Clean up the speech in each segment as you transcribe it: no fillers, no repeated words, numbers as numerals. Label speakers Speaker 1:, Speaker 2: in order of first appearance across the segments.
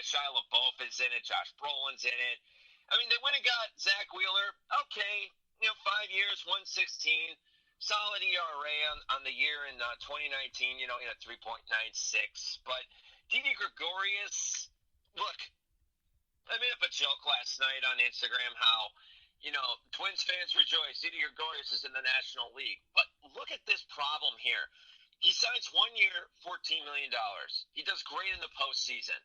Speaker 1: Shia LaBeouf is in it. Josh Brolin's in it. I mean, they went and got Zach Wheeler. Okay, 5 years, 116, solid ERA on the year in 2019. In a 3.96. But Didi Gregorius, look, I made up a joke last night on Instagram how, Twins fans rejoice. Didi Gregorius is in the National League. But look at this problem here. He signs 1 year, $14 million. He does great in the postseason.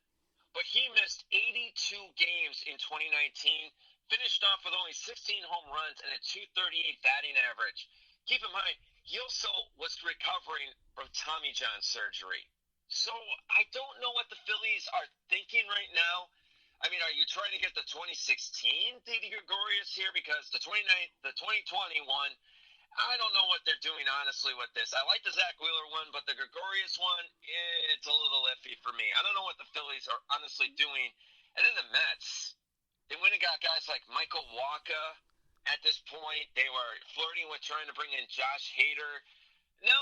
Speaker 1: But he missed 82 games in 2019, finished off with only 16 home runs and a 238 batting average. Keep in mind, he also was recovering from Tommy John surgery. So I don't know what the Phillies are thinking right now. I mean, are you trying to get the 2016 Didi Gregorius here? Because the 2021, I don't know what they're doing, honestly, with this. I like the Zach Wheeler one, but the Gregorius one, it's a little iffy for me. I don't know what the Phillies are honestly doing. And then the Mets, they went and got guys like Michael Wacha at this point. They were flirting with trying to bring in Josh Hader. No,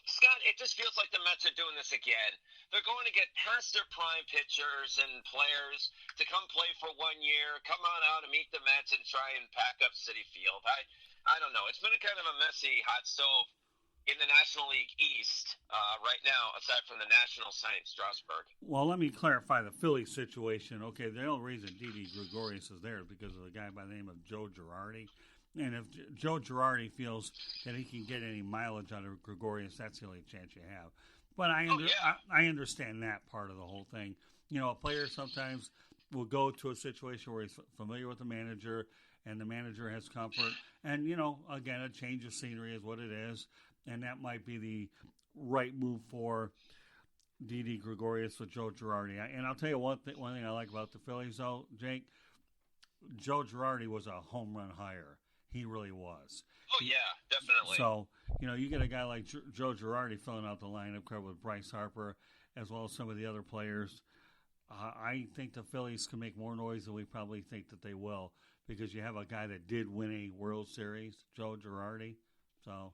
Speaker 1: Scott, it just feels like the Mets are doing this again. They're going to get past their prime pitchers and players to come play for 1 year, come on out and meet the Mets and try and pack up Citi Field. I don't know. It's been a kind of a messy hot stove in the National League East right now, aside from the National signing Strasburg.
Speaker 2: Well, let me clarify the Philly situation. Okay, the only reason Didi Gregorius is there is because of the guy by the name of Joe Girardi. And if Joe Girardi feels that he can get any mileage out of Gregorius, that's the only chance you have. But I understand that part of the whole thing. A player sometimes will go to a situation where he's familiar with the manager, and the manager has comfort. And, again, a change of scenery is what it is. And that might be the right move for Didi Gregorius with Joe Girardi. And I'll tell you one thing I like about the Phillies, though, Jake. Joe Girardi was a home run hire. He really was.
Speaker 1: Oh, yeah, definitely.
Speaker 2: So, you get a guy like Joe Girardi filling out the lineup covered with Bryce Harper as well as some of the other players. I think the Phillies can make more noise than we probably think that they will because you have a guy that did win a World Series, Joe Girardi. So,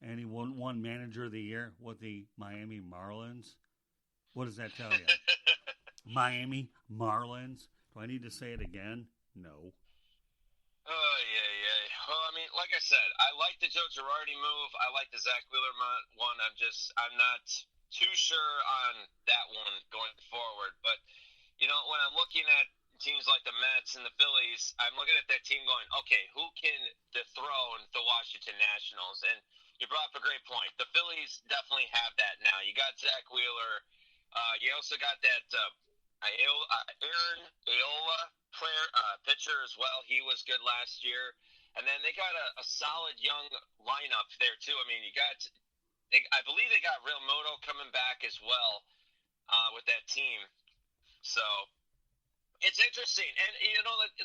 Speaker 2: and he won Manager of the Year with the Miami Marlins. What does that tell you? Miami Marlins. Do I need to say it again? No.
Speaker 1: Oh, yeah. Well, I mean, like I said, I like the Joe Girardi move. I like the Zach Wheeler one. I'm not too sure on that one going forward. But, when I'm looking at teams like the Mets and the Phillies, I'm looking at that team going, okay, who can dethrone the Washington Nationals? And you brought up a great point. The Phillies definitely have that now. You got Zach Wheeler. You also got that Aaron Aola pitcher as well. He was good last year. And then they got a solid young lineup there, too. I mean, I believe they got Real Moto coming back as well with that team. So it's interesting. And,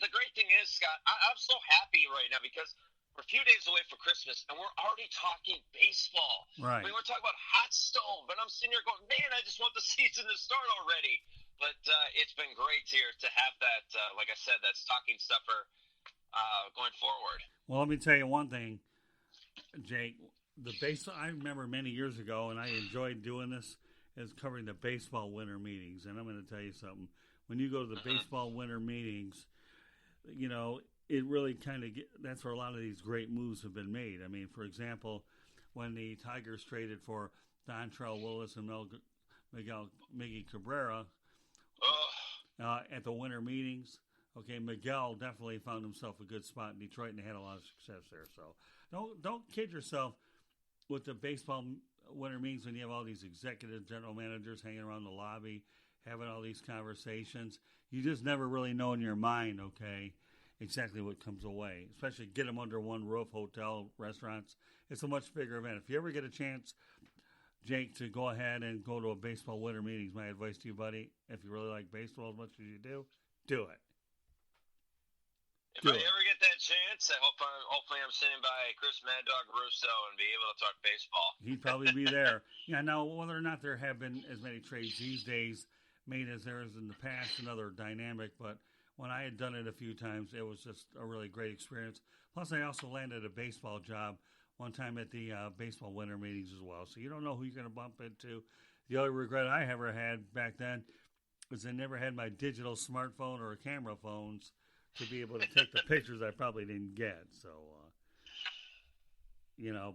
Speaker 1: the great thing is, Scott, I'm so happy right now because we're a few days away from Christmas, and we're already talking baseball.
Speaker 2: Right.
Speaker 1: I mean, we're talking about hot stove, and I'm sitting here going, man, I just want the season to start already. But it's been great here to have that, like I said, that stocking stuffer going forward.
Speaker 2: Well, let me tell you one thing, Jake. I remember many years ago, and I enjoyed doing this, is covering the baseball winter meetings. And I'm going to tell you something. When you go to the baseball winter meetings, it really kind of that's where a lot of these great moves have been made. I mean, for example, when the Tigers traded for Dontrelle Willis and Miggy Cabrera at the winter meetings, okay, Miguel definitely found himself a good spot in Detroit, and they had a lot of success there. So don't kid yourself with the baseball winter meetings when you have all these executive general managers hanging around the lobby, having all these conversations. You just never really know in your mind, okay, exactly what comes away. Especially get them under one roof, hotel, restaurants. It's a much bigger event. If you ever get a chance, Jake, to go ahead and go to a baseball winter meeting, my advice to you, buddy, if you really like baseball as much as you do it.
Speaker 1: If I ever get that chance, hopefully I'm sitting by Chris Mad Dog Russo and be able to talk baseball.
Speaker 2: He'd probably be there. Yeah, now, whether or not there have been as many trades these days made as there is in the past, another dynamic, but when I had done it a few times, it was just a really great experience. Plus, I also landed a baseball job one time at the baseball winter meetings as well. So you don't know who you're going to bump into. The only regret I ever had back then was I never had my digital smartphone or camera phones to be able to take the pictures I probably didn't get. So,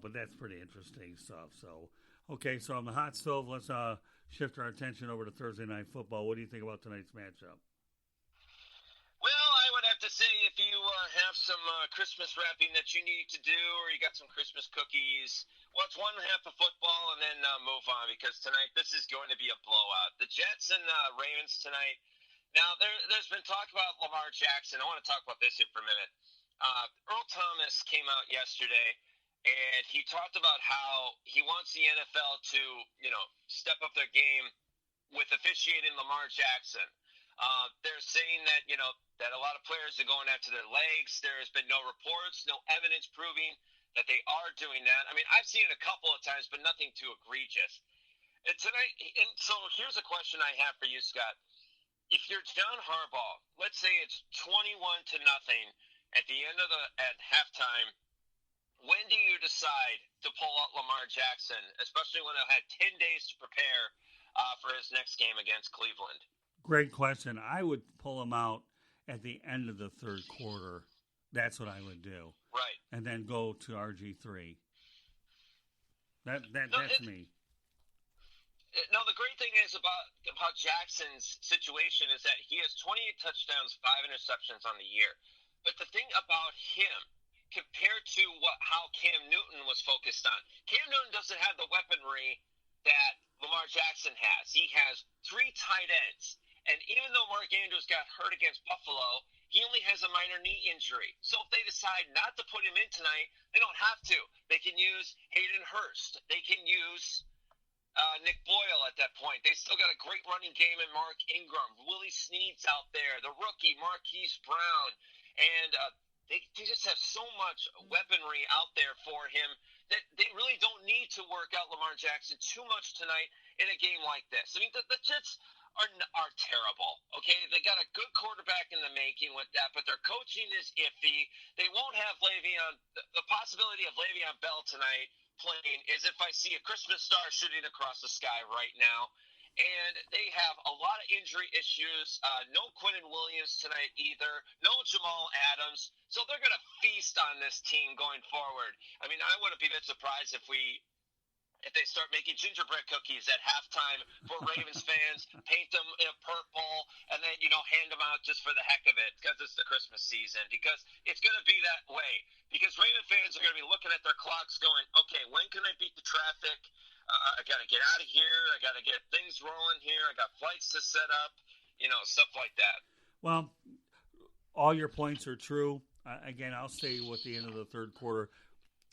Speaker 2: but that's pretty interesting stuff. So, okay, so on the hot stove, let's shift our attention over to Thursday Night Football. What do you think about tonight's matchup?
Speaker 1: Well, I would have to say if you have some Christmas wrapping that you need to do, or you got some Christmas cookies, watch one half of football and then move on, because tonight this is going to be a blowout. The Jets and Ravens tonight. Now, there's been talk about Lamar Jackson. I want to talk about this here for a minute. Earl Thomas came out yesterday, and he talked about how he wants the NFL to, step up their game with officiating Lamar Jackson. They're saying that, that a lot of players are going after their legs. There has been no reports, no evidence proving that they are doing that. I mean, I've seen it a couple of times, but nothing too egregious. And so here's a question I have for you, Scott. If you're John Harbaugh, let's say it's 21-0 at the end of at halftime, when do you decide to pull out Lamar Jackson, especially when they had 10 days to prepare for his next game against Cleveland?
Speaker 2: Great question. I would pull him out at the end of the third quarter. That's what I would do.
Speaker 1: Right.
Speaker 2: And then go to RG3. That's me.
Speaker 1: No, the great thing is about Jackson's situation is that he has 28 touchdowns, 5 interceptions on the year. But the thing about him, compared to how Cam Newton was focused on, Cam Newton doesn't have the weaponry that Lamar Jackson has. He has 3 tight ends. And even though Mark Andrews got hurt against Buffalo, he only has a minor knee injury. So if they decide not to put him in tonight, they don't have to. They can use Hayden Hurst. They can use Nick Boyle at that point. They still got a great running game in Mark Ingram. Willie Snead's out there. The rookie, Marquise Brown. And they just have so much weaponry out there for him that they really don't need to work out Lamar Jackson too much tonight in a game like this. I mean, the Jets are terrible, okay? They got a good quarterback in the making with that, but their coaching is iffy. They won't have the possibility of Le'Veon Bell tonight playing is if I see a Christmas star shooting across the sky right now. And they have a lot of injury issues. No Quinnen Williams tonight either. No Jamal Adams. So they're going to feast on this team going forward. I mean, I wouldn't be that surprised if they start making gingerbread cookies at halftime for Ravens fans, paint them in a purple, and then, hand them out just for the heck of it because it's the Christmas season. Because it's going to be that way. Because Raven fans are going to be looking at their clocks going, okay, when can I beat the traffic? I got to get out of here. I got to get things rolling here. I got flights to set up, stuff like that.
Speaker 2: Well, all your points are true. Again, I'll stay with the end of the third quarter.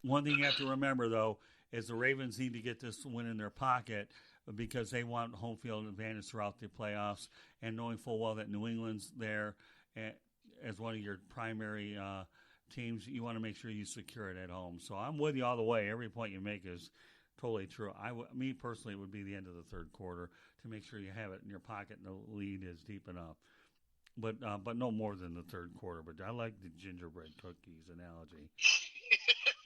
Speaker 2: One thing you have to remember, though, is the Ravens need to get this win in their pocket because they want home field advantage throughout the playoffs, and knowing full well that New England's there as one of your primary teams, you want to make sure you secure it at home. So I'm with you all the way. Every point you make is totally true. Me personally, it would be the end of the third quarter to make sure you have it in your pocket and the lead is deep enough. But no more than the third quarter. But I like the gingerbread cookies analogy.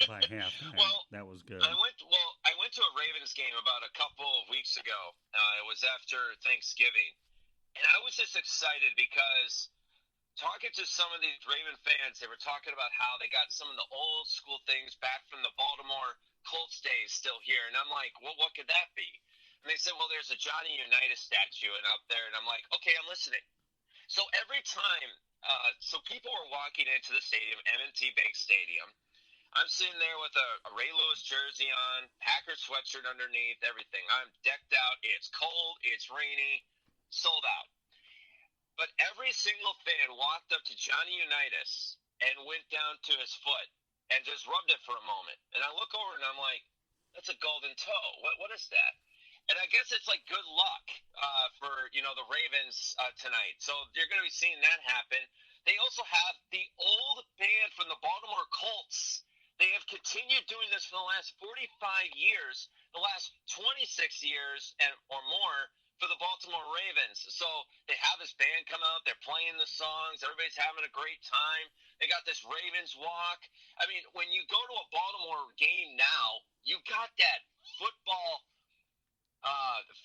Speaker 2: By halftime.
Speaker 1: Well,
Speaker 2: that was good.
Speaker 1: I went to a Ravens game about a couple of weeks ago. It was after Thanksgiving, and I was just excited because talking to some of these Raven fans, they were talking about how they got some of the old school things back from the Baltimore Colts days still here, and I'm like, well, what could that be? And they said, well, there's a Johnny Unitas statue and out there, and I'm like, okay, I'm listening. So every time, so people were walking into the stadium, M&T Bank Stadium. I'm sitting there with a Ray Lewis jersey on, Packers sweatshirt underneath, everything. I'm decked out. It's cold. It's rainy. Sold out. But every single fan walked up to Johnny Unitas and went down to his foot and just rubbed it for a moment. And I look over and I'm like, that's a golden toe. What is that? And I guess it's like good luck for, the Ravens tonight. So you're going to be seeing that happen. They also have the old band from the Baltimore Colts. They have continued doing this for the last 45 years, the last 26 years or more for the Baltimore Ravens. So they have this band come out. They're playing the songs. Everybody's having a great time. They got this Ravens walk. I mean, when you go to a Baltimore game now, you got that football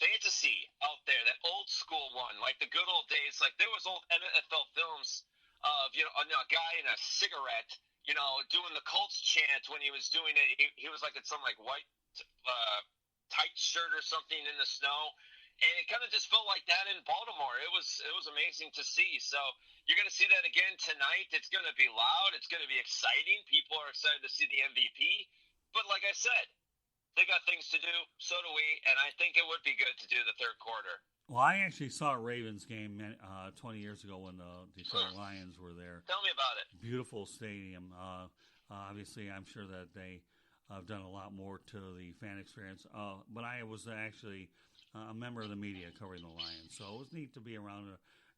Speaker 1: fantasy out there, that old school one, like the good old days. Like there was old NFL films of a guy in a cigarette, doing the Colts chant when he was doing it. He was like in some like white uh, tight shirt or something in the snow, and it kind of just felt like that in Baltimore. It was amazing to see. So you're going to see that again tonight. It's going to be loud. It's going to be exciting. People are excited to see the MVP. But like I said, they got things to do. So do we. And I think it would be good to do the third quarter.
Speaker 2: Well, I actually saw a Ravens game 20 years ago when the Detroit Lions were there.
Speaker 1: Tell me about it.
Speaker 2: Beautiful stadium. Obviously, I'm sure that they have done a lot more to the fan experience. But I was actually a member of the media covering the Lions, so it was neat to be around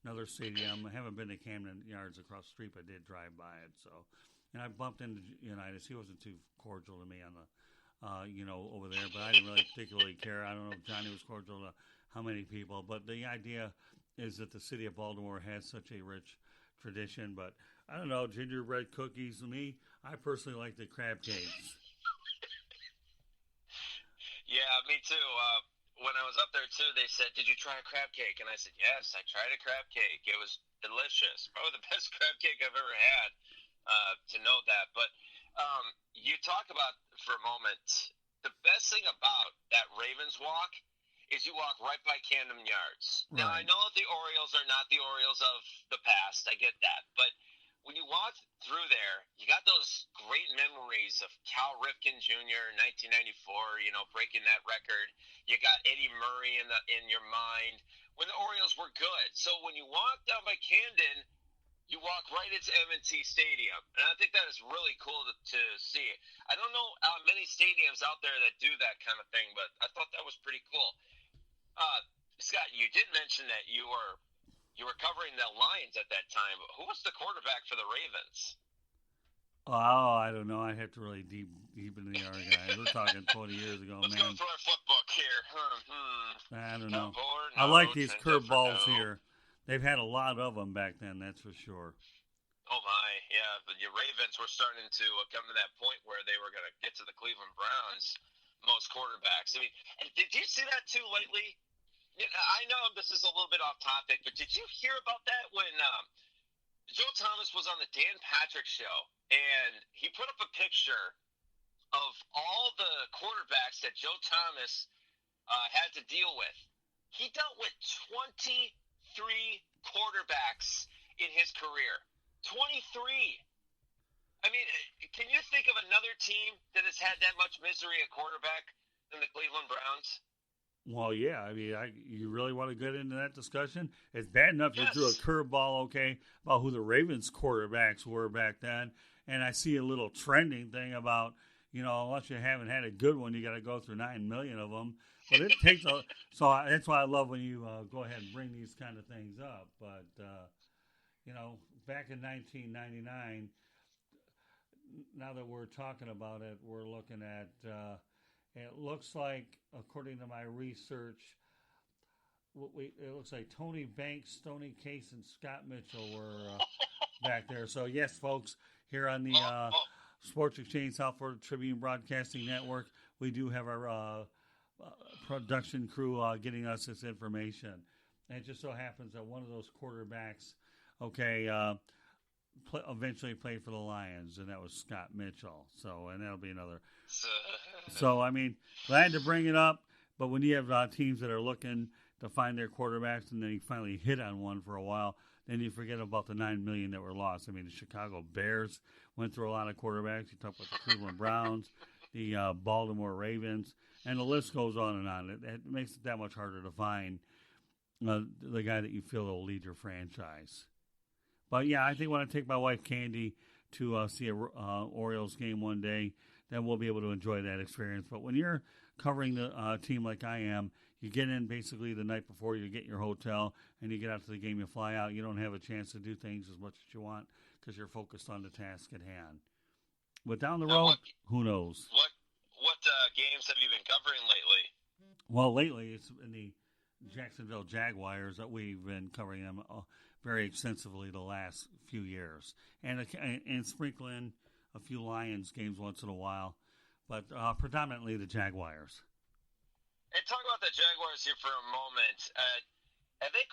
Speaker 2: another stadium. I haven't been to Camden Yards across the street, but I did drive by it. So, and I bumped into Unitas. He wasn't too cordial to me on the over there, but I didn't really particularly care. I don't know if Johnny was cordial to how many people, but the idea is that the city of Baltimore has such a rich tradition. But I don't know, gingerbread cookies. To me, I personally like the crab cakes.
Speaker 1: Yeah, me too. When I was up there too, they said, "Did you try a crab cake?" And I said, "Yes, I tried a crab cake. It was delicious. Probably the best crab cake I've ever had." To know that, but you talk about for a moment the best thing about that Ravens walk is you walk right by Camden Yards.
Speaker 2: Right.
Speaker 1: Now I know the Orioles are not the Orioles of the past. I get that, but when you walk through there, you got those great memories of Cal Ripken Jr. in 1994. Breaking that record. You got Eddie Murray in your mind when the Orioles were good. So when you walk down by Camden, you walk right into M&T Stadium, and I think that is really cool to see. I don't know many stadiums out there that do that kind of thing, but I thought that was pretty cool. Scott, you did mention that you were covering the Lions at that time. Who was the quarterback for the Ravens?
Speaker 2: Oh, I don't know. I have to really deep into the archive. We're talking 20 years ago,
Speaker 1: Let's
Speaker 2: man.
Speaker 1: go through our flip book here.
Speaker 2: I don't know.
Speaker 1: No,
Speaker 2: I like these
Speaker 1: no.
Speaker 2: curveballs here. They've had a lot of them back then, that's for sure.
Speaker 1: Oh my, yeah. But your Ravens were starting to come to that point where they were going to get to the Cleveland Browns. Most quarterbacks. I mean, and did you see that too lately? I know this is a little bit off topic, but did you hear about that when Joe Thomas was on the Dan Patrick show and he put up a picture of all the quarterbacks that Joe Thomas had to deal with? He dealt with 23 quarterbacks in his career. 23. I mean, can you think of another team that has had that much misery at quarterback than the Cleveland Browns?
Speaker 2: Well, yeah. I mean, you really want to get into that discussion? It's bad enough you threw a curveball, okay, about who the Ravens quarterbacks were back then, and I see a little trending thing about, unless you haven't had a good one, you got to go through 9 million of them. But it takes so that's why I love when you go ahead and bring these kind of things up. But back in 1999, now that we're talking about it, we're looking at. It looks like, according to my research, it looks like Tony Banks, Stoney Case, and Scott Mitchell were back there. So yes, folks, here on the Sports Exchange South Florida Tribune Broadcasting Network, we do have our production crew getting us this information. And it just so happens that one of those quarterbacks, eventually played for the Lions, and that was Scott Mitchell. So, and that'll be another. So, I mean, glad to bring it up, but when you have teams that are looking to find their quarterbacks and then you finally hit on one for a while, then you forget about the 9 million that were lost. I mean, the Chicago Bears went through a lot of quarterbacks. You talk about the Cleveland Browns, the Baltimore Ravens, and the list goes on and on. It makes it that much harder to find the guy that you feel will lead your franchise. But, yeah, I think when I take my wife Candy to see a Orioles game one day, then we'll be able to enjoy that experience. But when you're covering the team like I am, you get in basically the night before, you get your hotel, and you get out to the game, you fly out. You don't have a chance to do things as much as you want because you're focused on the task at hand. But down the road, who knows?
Speaker 1: What games have you been covering lately?
Speaker 2: Well, lately it's in the Jacksonville Jaguars that we've been covering them very extensively the last few years. And sprinkle in a few Lions games once in a while, but predominantly the Jaguars.
Speaker 1: And talk about the Jaguars here for a moment. Have they